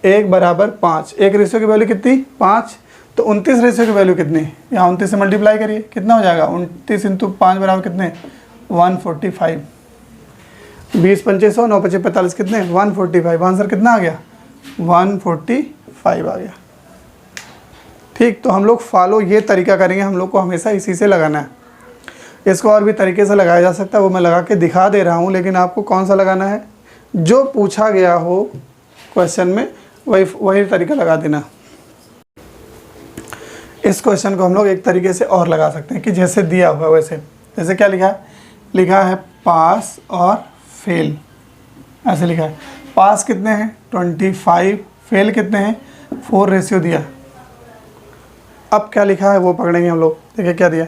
1 बराबर 5, एक रेशियो की वैल्यू कितनी, 5। तो 29 रेशियो की वैल्यू कितनी, यहाँ 29 से मल्टीप्लाई करिए, कितना हो जाएगा, 29 × 5 बराबर कितने, 145। 20 पंचे 100, 9 पंचे 45 कितने, 145। आंसर कितना आ गया, 145 आ गया, ठीक। तो हम लोग फॉलो ये तरीका करेंगे, हम लोग को हमेशा इसी से लगाना है। इसको और भी तरीके से लगाया जा सकता है, वो मैं लगा के दिखा दे रहा हूँ, लेकिन आपको कौन सा लगाना है, जो पूछा गया हो क्वेश्चन में वही तरीका लगा देना। इस क्वेश्चन को हम लोग एक तरीके से और लगा सकते हैं कि जैसे दिया हुआ वैसे। जैसे क्या लिखा है, लिखा है पास और फेल, ऐसे लिखा है। पास कितने हैं, 25, फेल कितने हैं, 4 रेशियो दिया। अब क्या लिखा है वो पकड़ेंगे हम लोग। देखिए क्या दिया,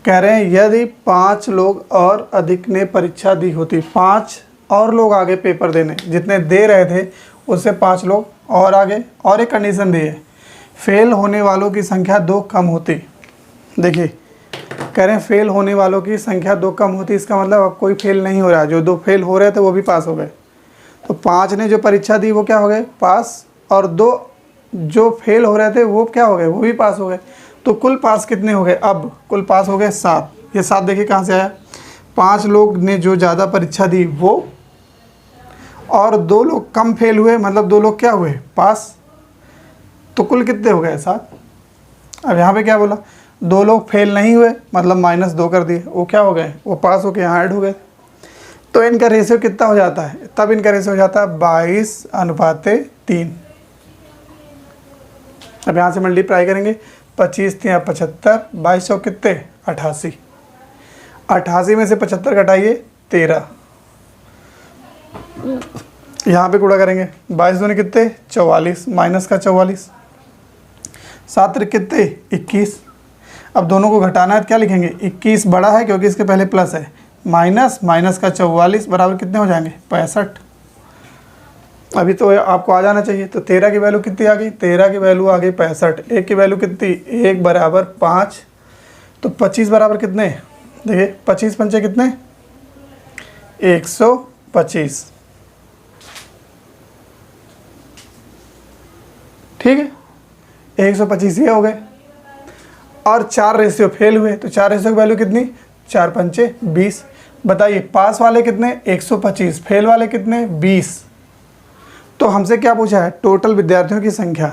कह रहे हैं यदि 5 लोग और अधिक ने परीक्षा दी होती, 5 और लोग आगे पेपर देने, जितने दे रहे थे उससे 5 लोग और आगे, और एक कंडीशन दी है, फेल होने वालों की संख्या 2 कम होती। देखिए कह रहे हैं फेल होने वालों की संख्या 2 कम होती, इसका मतलब अब कोई फेल नहीं हो रहा है, जो 2 फेल हो रहे थे वो भी पास हो गए। तो 5 ने जो परीक्षा दी वो क्या हो गए, पास, और 2 जो फेल हो रहे थे वो क्या हो गए, वो भी पास हो गए। तो कुल पास कितने हो गए, अब कुल पास हो गए 7। ये 7 देखिए कहाँ से आया, 5 लोग ने जो ज़्यादा परीक्षा दी वो, और 2 लोग कम फेल हुए, मतलब 2 लोग क्या हुए, पास। तो कुल कितने हो गए, 7। अब यहाँ पे क्या बोला, 2 लोग फेल नहीं हुए, मतलब -2 कर दिए, वो क्या हो गए, वो पास होके यहाँ ऐड हो गए। तो इनका रेशियो कितना हो जाता है, तब इनका रेशियो हो जाता है 22:3। अब यहाँ से मल्टीप्लाई करेंगे, 25 × 75, 22 कितने, 88। 88 में से 75 घटाइए, 13। यहाँ पे गुणा करेंगे, 22 दूनी कितने, 44, माइनस का 44, 7 कितने, 21। अब दोनों को घटाना है, क्या लिखेंगे, 21 बड़ा है क्योंकि इसके पहले प्लस है, माइनस का 44 बराबर कितने हो जाएंगे, 65। अभी तो आपको आ जाना चाहिए। तो 13 की वैल्यू कितनी आ गई, 13 की वैल्यू आ गई 65। 1 की वैल्यू कितनी, 1 बराबर 5। तो 25 बराबर कितने, देखिए 25 पंचे कितने, 125। ठीक है, 125 ये हो गए। और 4 रेशियो फेल हुए, तो 4 रेशियो की वैल्यू कितनी, 4 पंचे 20। बताइए पास वाले कितने, 125, फेल वाले कितने, 20। तो हमसे क्या पूछा है, टोटल विद्यार्थियों की संख्या।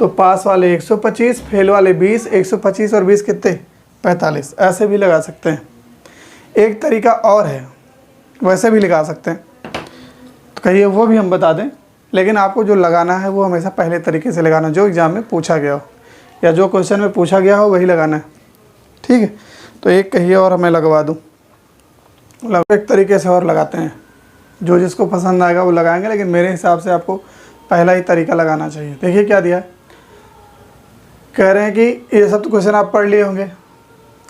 तो पास वाले 125, फेल वाले 20, 125 और 20 कितने, 45। ऐसे भी लगा सकते हैं। एक तरीका और है, वैसे भी लगा सकते हैं, तो कहिए वो भी हम बता दें। लेकिन आपको जो लगाना है वो हमेशा पहले तरीके से लगाना, जो एग्ज़ाम में पूछा गया हो या जो क्वेश्चन में पूछा गया हो वही लगाना है। ठीक है, तो एक कहिए और मैं लगवा दूँ, एक तरीके से और लगाते हैं, जो जिसको पसंद आएगा वो लगाएंगे, लेकिन मेरे हिसाब से आपको पहला ही तरीका लगाना चाहिए। देखिए क्या दिया है, कह रहे हैं कि ये सब तो क्वेश्चन आप पढ़ लिए होंगे।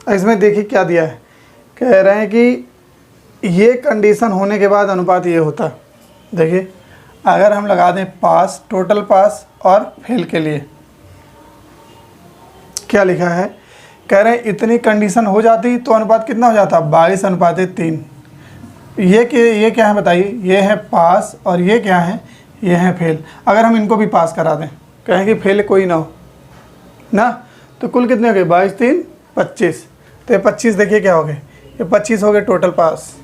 इसमें देखिए क्या दिया है, कह रहे हैं कि ये कंडीशन होने के बाद अनुपात ये होता है। देखिए अगर हम लगा दें पास, टोटल पास और फेल के लिए क्या लिखा है, कह रहे हैं इतनी कंडीशन हो जाती तो अनुपात कितना हो जाता, 22:3। ये क्या है बताइए, ये है पास और ये क्या है, ये है फेल। अगर हम इनको भी पास करा दें, कहें कि फेल कोई ना हो ना, तो कुल कितने हो गए, 22×3 25। तो ये 25 देखिए क्या हो गए, ये 25 हो गए टोटल पास।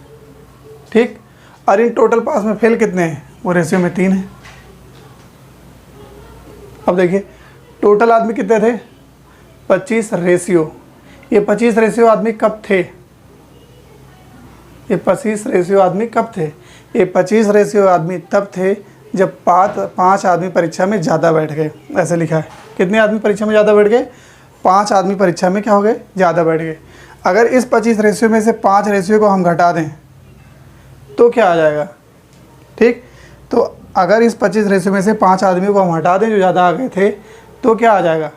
ठीक, और इन टोटल पास में फेल कितने हैं, वो रेशियो में 3 है। अब देखिए टोटल आदमी कितने थे, 25 रेशियो। ये 25 रेशियो आदमी कब थे, ये 25 रेशियो आदमी कब थे, ये 25 रेशियो आदमी तब थे जब 5 आदमी परीक्षा में ज़्यादा बैठ गए। ऐसे लिखा है, कितने आदमी परीक्षा में ज़्यादा बैठ गए, 5 आदमी परीक्षा में क्या हो गए, ज़्यादा बैठ गए। अगर इस 25 रेशियो में से 5 रेशियो को हम घटा दें तो क्या आ जाएगा। ठीक, तो अगर इस 25 रेशियो में से 5 आदमियों को हम हटा दें जो ज़्यादा आ गए थे, तो क्या आ जाएगा,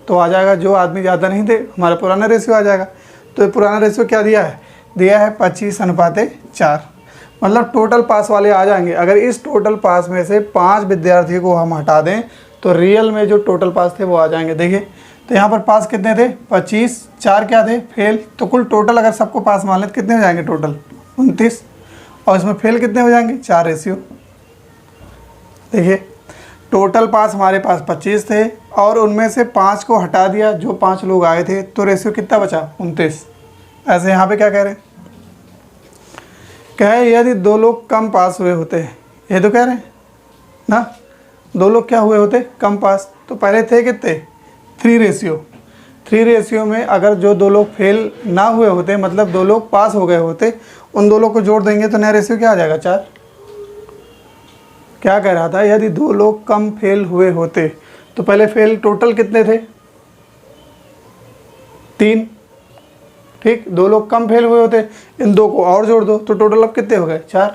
तो आ जाएगा जो आदमी ज़्यादा नहीं थे, हमारा पुराना रेशियो आ जाएगा। तो पुराना रेशियो क्या दिया है, दिया है 25:4। मतलब टोटल पास वाले आ जाएंगे। अगर इस टोटल पास में से 5 विद्यार्थियों को हम हटा दें तो रियल में जो टोटल पास थे वो आ जाएंगे। देखिए तो यहाँ पर पास कितने थे, 25, 4 क्या थे, फेल। तो कुल टोटल अगर सबको पास मान लें तो कितने हो जाएंगे, टोटल 29। और इसमें फेल कितने हो जाएंगे, 4 रेशियो। देखिए टोटल पास हमारे पास 25 थे और उनमें से 5 को हटा दिया, जो 5 लोग आए थे, तो रेशियो कितना बचा, 29। ऐसे यहाँ पे क्या कह रहे हैं, कहे यदि 2 लोग कम पास हुए होते, ये तो कह रहे हैं ना, 2 लोग क्या हुए होते, कम पास। तो पहले थे कितने, 3 रेशियो। 3 रेशियो में अगर जो 2 लोग फेल ना हुए होते, मतलब 2 लोग पास हो गए होते, उन 2 लोग को जोड़ देंगे तो नया रेशियो क्या आ जाएगा, 4। क्या कह रहा था, यदि 2 लोग कम फेल हुए होते, तो पहले फेल टोटल कितने थे, 3। ठीक, 2 लोग कम फेल हुए होते, इन 2 को और जोड़ दो तो टोटल अब कितने हो गए, 4।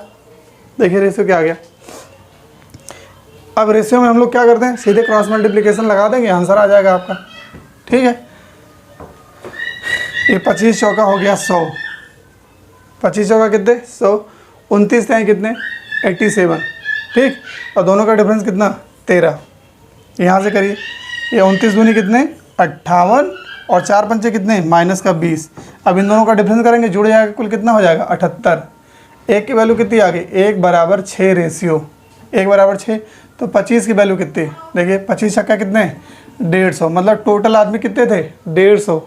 देखिए रेशियो क्या आ गया। अब रेशियो में हम लोग क्या करते हैं, सीधे क्रॉस मल्टीप्लिकेशन लगा देंगे, आंसर आ जाएगा आपका। ठीक है, ये 25 चौका हो गया 100, 25 चौका कितने, 100, 29 हैं कितने, 87। ठीक, और दोनों का डिफरेंस कितना, 13। यहाँ से करिए, ये 29 दूनी कितने, 58 और 4 पंचे कितने, माइनस का 20। अब इन दोनों का डिफरेंस करेंगे, जुड़ जाएगा, कुल कितना हो जाएगा, 78। 1 की वैल्यू कितनी आ गई, 1 बराबर 6 रेशियो, 1 बराबर 6। तो 25 की वैल्यू कितनी, देखिए 25 छक्का कितने, 150। मतलब टोटल आदमी कितने थे, 150।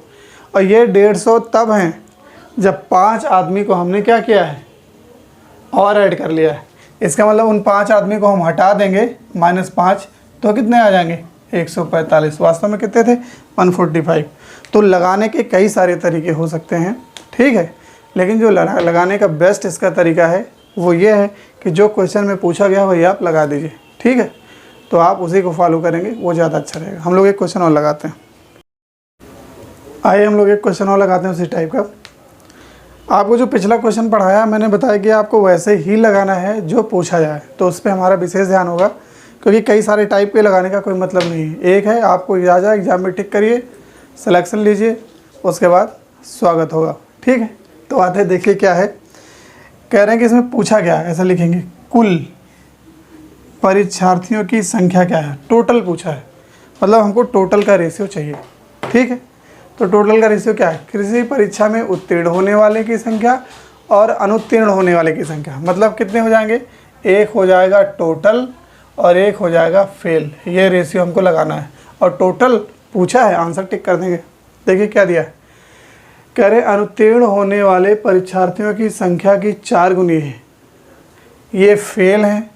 और ये 150 तब हैं जब 5 आदमी को हमने क्या किया है, और ऐड कर लिया है। इसका मतलब उन 5 आदमी को हम हटा देंगे -5, तो कितने आ जाएंगे 145। वास्तव में कितने थे 145। तो लगाने के कई सारे तरीके हो सकते हैं, ठीक है, लेकिन जो लगाने का बेस्ट इसका तरीका है वो ये है कि जो क्वेश्चन में पूछा गया वही आप लगा दीजिए, ठीक है। तो आप उसी को फॉलो करेंगे, वो ज़्यादा अच्छा रहेगा। हम लोग एक क्वेश्चन और लगाते हैं। आइए हम लोग एक क्वेश्चन और लगाते हैं उसी टाइप का। आपको जो पिछला क्वेश्चन पढ़ाया मैंने बताया कि आपको वैसे ही लगाना है जो पूछा जाए, तो उस पर हमारा विशेष ध्यान होगा, क्योंकि कई सारे टाइप के लगाने का कोई मतलब नहीं है। एक है आपको याद है, एग्जाम में टिक करिए, सिलेक्शन लीजिए, उसके बाद स्वागत होगा, ठीक है। तो आते देखिए क्या है, कह रहे हैं कि इसमें पूछा क्या है, ऐसा लिखेंगे कुल परीक्षार्थियों की संख्या क्या है। टोटल पूछा है, मतलब हमको टोटल का रेशियो चाहिए, ठीक है। तो टोटल का रेशियो क्या है, किसी परीक्षा में उत्तीर्ण होने वाले की संख्या और अनुत्तीर्ण होने वाले की संख्या, मतलब कितने हो जाएंगे, एक हो जाएगा टोटल और एक हो जाएगा फेल। ये रेशियो हमको लगाना है और टोटल पूछा है, आंसर टिक कर देंगे। देखिए क्या दिया है, कह रहे अनुत्तीर्ण होने वाले परीक्षार्थियों की संख्या की 4 गुनी है। ये फेल है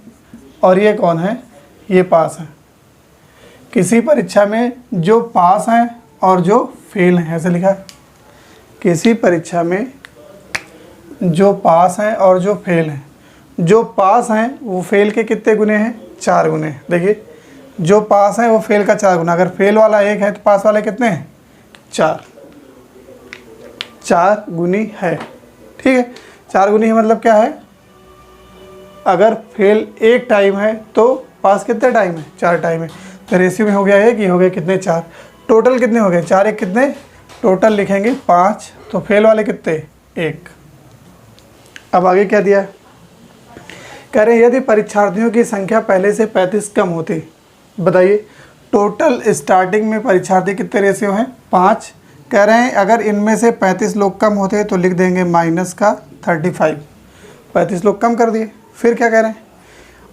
और ये कौन है, ये पास है। किसी परीक्षा में जो पास हैं और जो फेल हैं, ऐसे लिखा है। किसी परीक्षा में जो पास हैं और जो फेल हैं, जो पास हैं वो फेल के कितने गुने हैं, 4 गुने। देखिए जो पास है वो फेल का 4 गुना, अगर फेल वाला 1 है तो पास वाले कितने हैं, 4 गुनी है, ठीक है। 4 गुनी है मतलब क्या है, अगर फेल 1 टाइम है तो पास कितने टाइम है, 4 टाइम है। तो रेशियो में हो गया 1, ये हो गया कितने 4, टोटल कितने हो गए 4, 1 कितने, टोटल लिखेंगे 5, तो फेल वाले कितने 1। अब आगे क्या दिया है, कह रहे हैं यदि परीक्षार्थियों की संख्या पहले से 35 कम होती, बताइए टोटल स्टार्टिंग में परीक्षार्थी कितने रेशियो हैं, 5। कह रहे हैं अगर इनमें से 35 लोग कम होते तो लिख देंगे -35। 35 लोग कम कर दिए। फिर क्या कह रहे हैं,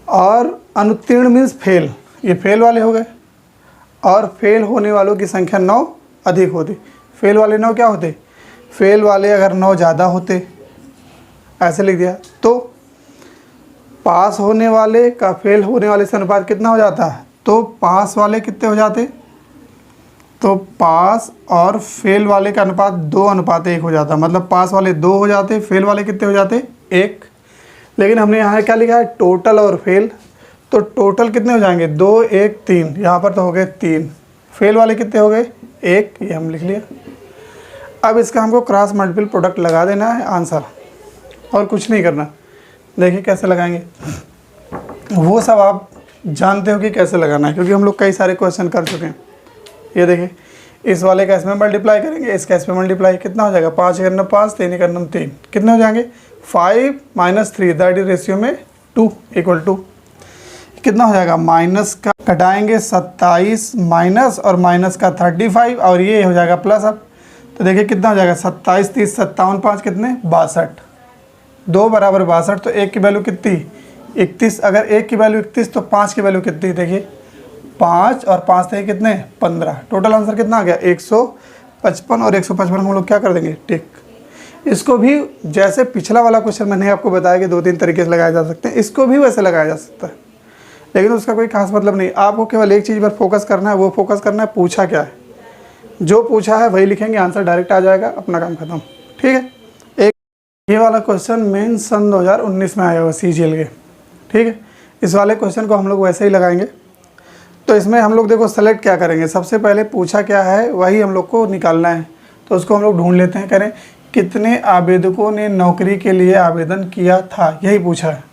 और अनुत्तीर्ण मीन्स फेल, ये फेल वाले हो गए, और फेल होने वालों की संख्या 9 अधिक होती। फेल वाले 9 क्या होते, फेल वाले अगर 9 ज़्यादा होते, ऐसे लिख दिया, तो पास होने वाले का फेल होने वाले से अनुपात कितना हो जाता है, तो पास वाले कितने हो जाते, तो पास और फेल वाले का अनुपात 2:1 हो जाता, मतलब पास वाले 2 हो जाते, फेल वाले कितने हो जाते 1। लेकिन हमने यहाँ क्या लिखा है, टोटल और फेल, तो टोटल कितने हो जाएंगे 2, 1, 3, यहाँ पर तो हो गए 3, फेल वाले कितने हो गए 1, ये हम लिख लिया। अब इसका हमको क्रॉस मल्टीपल प्रोडक्ट लगा देना है आंसर, और कुछ नहीं करना। देखिए कैसे लगाएंगे, वो सब आप जानते हो कि कैसे लगाना है, क्योंकि हम लोग कई सारे क्वेश्चन कर चुके हैं। ये देखिए इस वाले का इसमें मल्टीप्लाई करेंगे, इसका इसमें मल्टीप्लाई, कितना हो जाएगा 5 × 9 5, 3 × 9 3, कितने हो जाएंगे 5 - 3, दैट इज रेशियो में 2 = कितना हो जाएगा, माइनस का घटाएंगे 27 माइनस और माइनस का 35 और ये हो जाएगा प्लस। अब तो देखिए कितना हो जाएगा 27 30 57 5 कितने 62, 2 = 62, तो 1 की वैल्यू कितनी 31, अगर 1 की वैल्यू 31 तो 5 की वैल्यू कितनी, देखिए 5 और 5 थे कितने 15, टोटल आंसर कितना आ गया 155, और 155 हम लोग क्या कर देंगे टिक। इसको भी जैसे पिछला वाला क्वेश्चन मैंने आपको बताया कि 2-3 तरीके से लगाए जा सकते हैं, इसको भी वैसे लगाया जा सकता है, लेकिन उसका कोई खास मतलब नहीं। आपको केवल एक चीज़ पर फोकस करना है, वो फोकस करना है पूछा क्या है, जो पूछा है वही लिखेंगे, आंसर डायरेक्ट आ जाएगा, अपना काम खत्म, ठीक है। एक ये वाला क्वेश्चन मेन सन 2019 में आया हुआ CGL के, ठीक है। इस वाले क्वेश्चन को हम लोग वैसे ही लगाएंगे। तो इसमें हम लोग देखो सेलेक्ट क्या करेंगे, सबसे पहले पूछा क्या है वही हम लोग को निकालना है, तो उसको हम लोग ढूंढ लेते हैं। करें कितने आवेदकों ने नौकरी के लिए आवेदन किया था, यही पूछा है।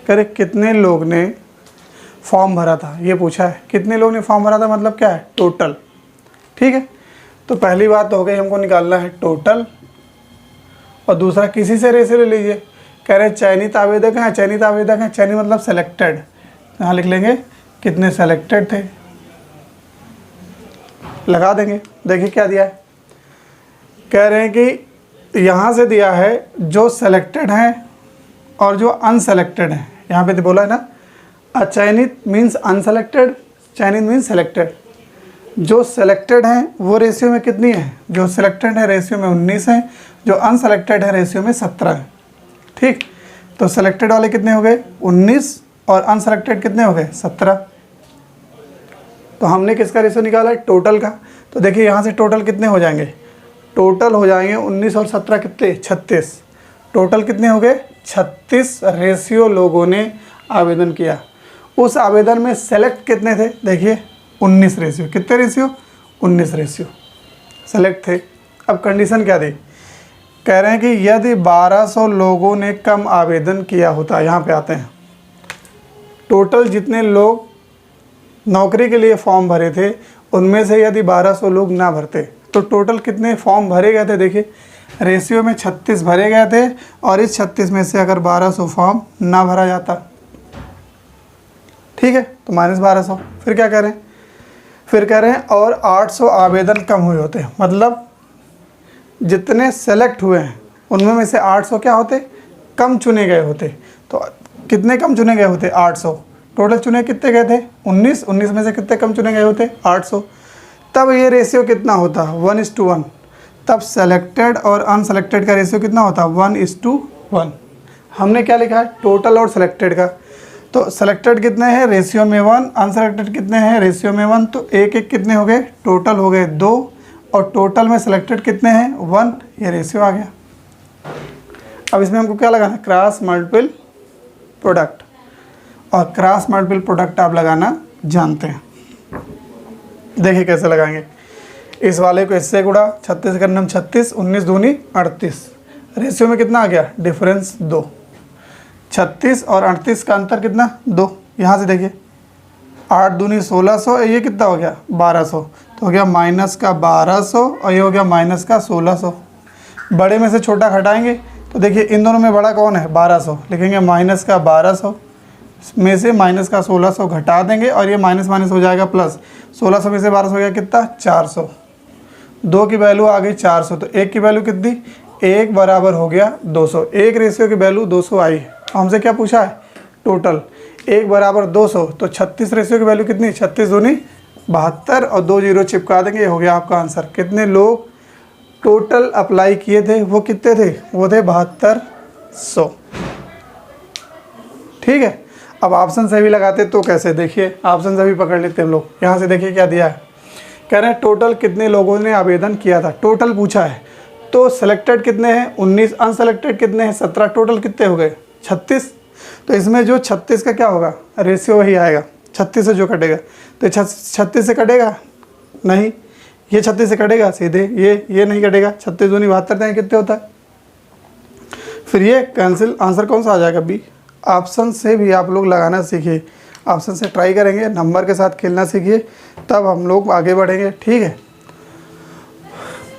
करें कितने लोग ने फॉर्म भरा था, ये पूछा है। कितने लोग ने फॉर्म भरा था मतलब क्या है टोटल, ठीक है। तो पहली बात तो हो गई, हमको निकालना है टोटल, और दूसरा किसी से रेशियो ले लीजिए। कह रहे चयनित आवेदक हैं, चयनित आवेदक हैं, चयनित मतलब सेलेक्टेड, यहाँ लिख लेंगे कितने सेलेक्टेड थे, लगा देंगे। देखिए क्या दिया है, कह रहे हैं कि यहाँ से दिया है जो सेलेक्टेड हैं और जो अनसेलेक्टेड हैं, यहाँ पे तो बोला है ना, अचयनित मीन्स अनसेलेक्टेड, चयनित मीन्स सेलेक्टेड। जो सेलेक्टेड हैं वो रेशियो में कितनी है, जो सेलेक्टेड है रेशियो में 19 है, जो अनसेलेक्टेड है रेशियो में 17 है, ठीक। तो सेलेक्टेड वाले कितने हो गए 19 और अनसेलेक्टेड कितने हो गए 17। तो हमने किसका रेशियो निकाला है टोटल का। तो देखिए यहाँ से टोटल कितने हो जाएंगे, टोटल हो जाएंगे 19 और 17 कितने 36। टोटल कितने हो गए 36 रेशियो लोगों ने आवेदन किया। उस आवेदन में सेलेक्ट कितने थे, देखिए 19 रेशियो, कितने रेशियो 19 रेशियो सेलेक्ट थे। अब कंडीशन क्या दी, कह रहे हैं कि यदि 1200 लोगों ने कम आवेदन किया होता, यहाँ पे आते हैं, टोटल जितने लोग नौकरी के लिए फॉर्म भरे थे उनमें से यदि 1200 लोग ना भरते तो टोटल कितने फॉर्म भरे गए थे। देखिए रेशियो में 36 भरे गए थे और इस 36 में से अगर 1200 फॉर्म ना भरा जाता, ठीक है, तो -1200। फिर क्या कह रहे हैं, फिर कह रहे हैं और 800 आवेदन कम हुए होते, मतलब जितने सेलेक्ट हुए हैं उनमें में से 800 क्या होते कम चुने गए होते। तो कितने कम चुने गए होते 800। टोटल चुने कितने गए थे 19 में से कितने कम चुने गए होते 800। तब ये रेशियो कितना होता 1:1। तब सेलेक्टेड और अनसेलेक्टेड का रेशियो कितना होता 1:1। हमने क्या लिखा है टोटल और सेलेक्टेड का। तो सेलेक्टेड कितने हैं रेशियो में 1, अनसेलेक्टेड कितने हैं रेशियो में 1। तो एक एक कितने हो गए, टोटल हो गए 2 और टोटल में सेलेक्टेड कितने हैं 1। ये रेशियो आ गया। अब इसमें हमको क्या लगाना है क्रॉस मल्टीपल प्रोडक्ट, और क्रॉस मल्टीपल प्रोडक्ट आप लगाना जानते हैं। देखिए कैसे लगाएंगे, इस वाले को इससे गुड़ा 36 करने में 36, 19 दूनी 38, रेशियो में कितना आ गया डिफरेंस 2। 36 और 38 का अंतर कितना 2। यहाँ से देखिए 8 दूनी 1600, ये कितना हो गया 1200, तो हो गया माइनस का 1200 और ये हो गया माइनस का 1600। बड़े में से छोटा घटाएंगे तो देखिए इन दोनों में बड़ा कौन है 1200, लिखेंगे माइनस का 1200 में से माइनस का 1600 घटा देंगे और ये माइनस माइनस हो जाएगा प्लस। 1600 में से 1200 हो गया कितना 400। 2 की वैल्यू आ गई 400, तो 1 की वैल्यू कितनी 1 बराबर हो गया 200। एक रेशियो की वैल्यू 200 आई। हमसे क्या पूछा है टोटल 1 बराबर 200, तो 36 रेशियो की वैल्यू कितनी 36 दूनी 72 और 2 जीरो चिपका देंगे, ये हो गया आपका आंसर। कितने लोग टोटल अप्लाई किए थे वो कितने थे, वो थे 7200। ठीक है, अब ऑप्शन से भी लगाते तो कैसे, देखिए ऑप्शन से भी पकड़ लेते हम लोग। यहाँ से देखिए क्या दिया है, कह रहे हैं टोटल कितने लोगों ने आवेदन किया था, टोटल पूछा है। तो सेलेक्टेड कितने हैं 19, अनसेलेक्टेड कितने हैं 17, टोटल कितने हो गए 36। तो इसमें जो 36 का क्या होगा रेशियो वही आएगा, 36 से जो कटेगा। तो 36 से कटेगा नहीं, ये 36 से कटेगा सीधे, ये नहीं कटेगा। 36 दूनी 72 दें कितने होता है, फिर ये कैंसिल, आंसर कौन सा आ जाएगा बी। ऑप्शन से भी आप लोग लगाना सीखिए, ऑप्शन से ट्राई करेंगे, नंबर के साथ खेलना सीखिए, तब हम लोग आगे बढ़ेंगे। ठीक है,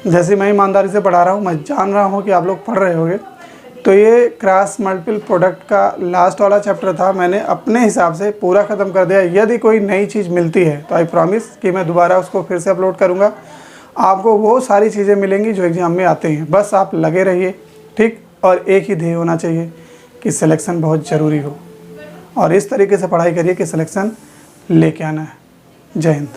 जैसे मैं ईमानदारी से पढ़ा रहा हूँ, मैं जान रहा हूँ कि आप लोग पढ़ रहे होंगे। तो ये क्रॉस मल्टीपल प्रोडक्ट का लास्ट वाला चैप्टर था, मैंने अपने हिसाब से पूरा ख़त्म कर दिया। यदि कोई नई चीज़ मिलती है तो आई प्रॉमिस कि मैं दोबारा उसको फिर से अपलोड करूँगा। आपको वो सारी चीज़ें मिलेंगी जो एग्ज़ाम में आते हैं, बस आप लगे रहिए। ठीक, और एक ही ध्येय होना चाहिए कि सिलेक्शन बहुत ज़रूरी हो, और इस तरीके से पढ़ाई करिए कि सिलेक्शन लेके आना है। जय हिंद।